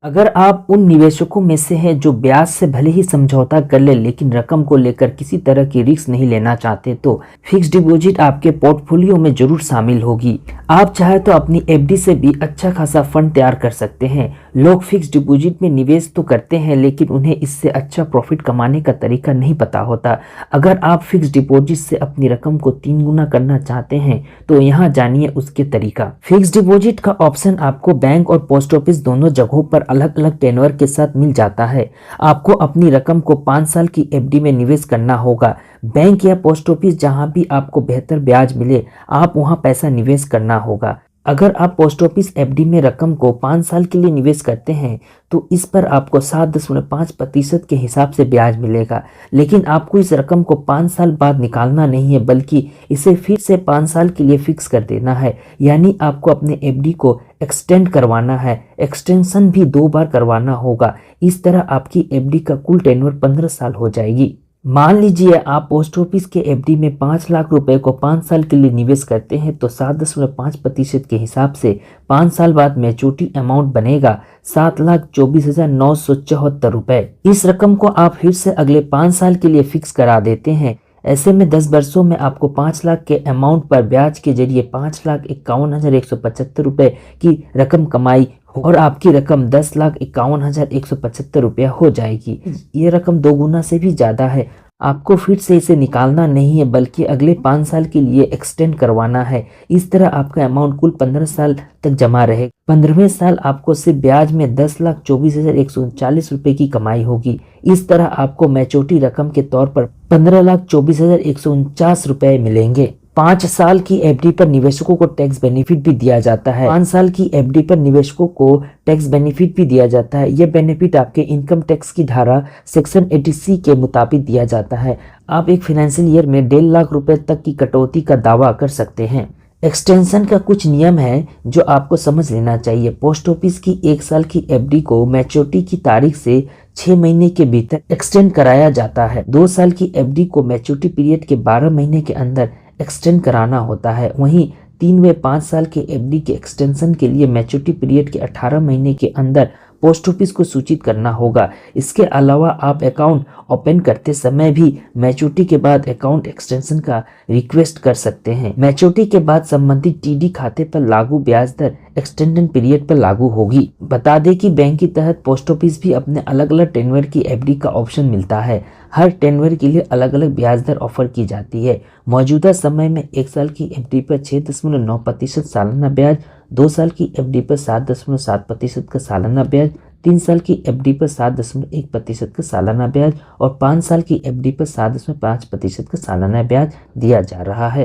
अगर आप उन निवेशकों में से हैं जो ब्याज से भले ही समझौता कर ले लेकिन रकम को लेकर किसी तरह की रिस्क नहीं लेना चाहते, तो फिक्स्ड डिपॉजिट आपके पोर्टफोलियो में जरूर शामिल होगी। आप चाहे तो अपनी एफडी से भी अच्छा खासा फंड तैयार कर सकते हैं। लोग फिक्स्ड डिपॉजिट में निवेश तो करते हैं लेकिन उन्हें इससे अच्छा प्रॉफिट कमाने का तरीका नहीं पता होता। अगर आप फिक्स्ड डिपॉजिट से अपनी रकम को 3 गुना करना चाहते हैं तो यहाँ जानिए उसके तरीका। फिक्स्ड डिपॉजिट का ऑप्शन आपको बैंक और पोस्ट ऑफिस दोनों जगहों पर अलग अलग टेन्योर के साथ मिल जाता है। आपको अपनी रकम को 5 साल की एफडी में निवेश करना होगा। बैंक या पोस्ट ऑफिस जहां भी आपको बेहतर ब्याज मिले, आप वहां पैसा निवेश करना होगा। अगर आप पोस्ट ऑफिस एफडी में रकम को 5 साल के लिए निवेश करते हैं तो इस पर आपको 7.5% के हिसाब से ब्याज मिलेगा, लेकिन आपको इस रकम को 5 साल बाद निकालना नहीं है बल्कि इसे फिर से 5 साल के लिए फिक्स कर देना है। यानी आपको अपने एफडी को एक्सटेंड करवाना है। एक्सटेंशन भी 2 बार करवाना होगा। इस तरह आपकी एफडी का कुल टेन्योर 15 साल हो जाएगी। मान लीजिए आप पोस्ट ऑफिस के एफडी में 5 लाख रुपए को 5 साल के लिए निवेश करते हैं तो 7.5% के हिसाब से 5 साल बाद मैच्योरिटी अमाउंट बनेगा 7,24,974 रुपए। इस रकम को आप फिर से अगले 5 साल के लिए फिक्स करा देते हैं। ऐसे में 10 वर्षों में आपको 5 लाख के अमाउंट पर ब्याज के जरिए 5,51,175 रुपए की रकम कमाई और आपकी रकम 10,51,175 रुपया हो जाएगी। ये रकम 2 गुना से भी ज्यादा है। आपको फिर से इसे निकालना नहीं है बल्कि अगले 5 साल के लिए एक्सटेंड करवाना है। इस तरह आपका अमाउंट कुल 15 साल तक जमा रहे। 15वें साल आपको सिर्फ ब्याज में 10,24,139 रुपए की कमाई होगी। इस तरह आपको मैच्योरिटी रकम के तौर पर 15,24,149 रुपए मिलेंगे। 5 साल की एफडी पर निवेशकों को टैक्स बेनिफिट भी दिया जाता है। 5 साल की एफडी पर निवेशकों को टैक्स बेनिफिट भी दिया जाता है। यह बेनिफिट आपके इनकम टैक्स की धारा सेक्शन 80C के मुताबिक दिया जाता है। आप एक फाइनेंशियल ईयर में 1.5 लाख रुपए तक की कटौती का दावा कर सकते हैं। एक्सटेंशन का कुछ नियम है जो आपको समझ लेना चाहिए। पोस्ट ऑफिस की 1 साल की एफडी को मैच्योरिटी की तारीख से 6 महीने के भीतर एक्सटेंड कराया जाता है। 2 साल की एफडी को मैच्योरिटी पीरियड के 12 महीने के अंदर एक्सटेंड कराना होता है। वहीं 3 व 5 साल के एफडी के एक्सटेंशन के लिए मैच्योरिटी पीरियड के 18 महीने के अंदर पोस्ट ऑफिस को सूचित करना होगा। इसके अलावा आप अकाउंट ओपन करते समय भी मैच्योरिटी के बाद अकाउंट एक्सटेंशन का रिक्वेस्ट कर सकते हैं। मैच्योरिटी के बाद संबंधित टीडी खाते पर लागू ब्याज दर एक्सटेंशन पीरियड पर लागू होगी। बता दें कि बैंक के तहत पोस्ट ऑफिस भी अपने अलग अलग टेन्योर की एफडी का ऑप्शन मिलता है। हर टेन्योर के लिए अलग अलग ब्याज दर ऑफर की जाती है। मौजूदा समय में 1 साल की एफडी पर 6.9% सालाना ब्याज, 2 साल की एफडी पर 7.7% का सालाना ब्याज, 3 साल की एफडी पर 7.1% का सालाना ब्याज और 5 साल की एफडी पर 7.5% का सालाना ब्याज दिया जा रहा है।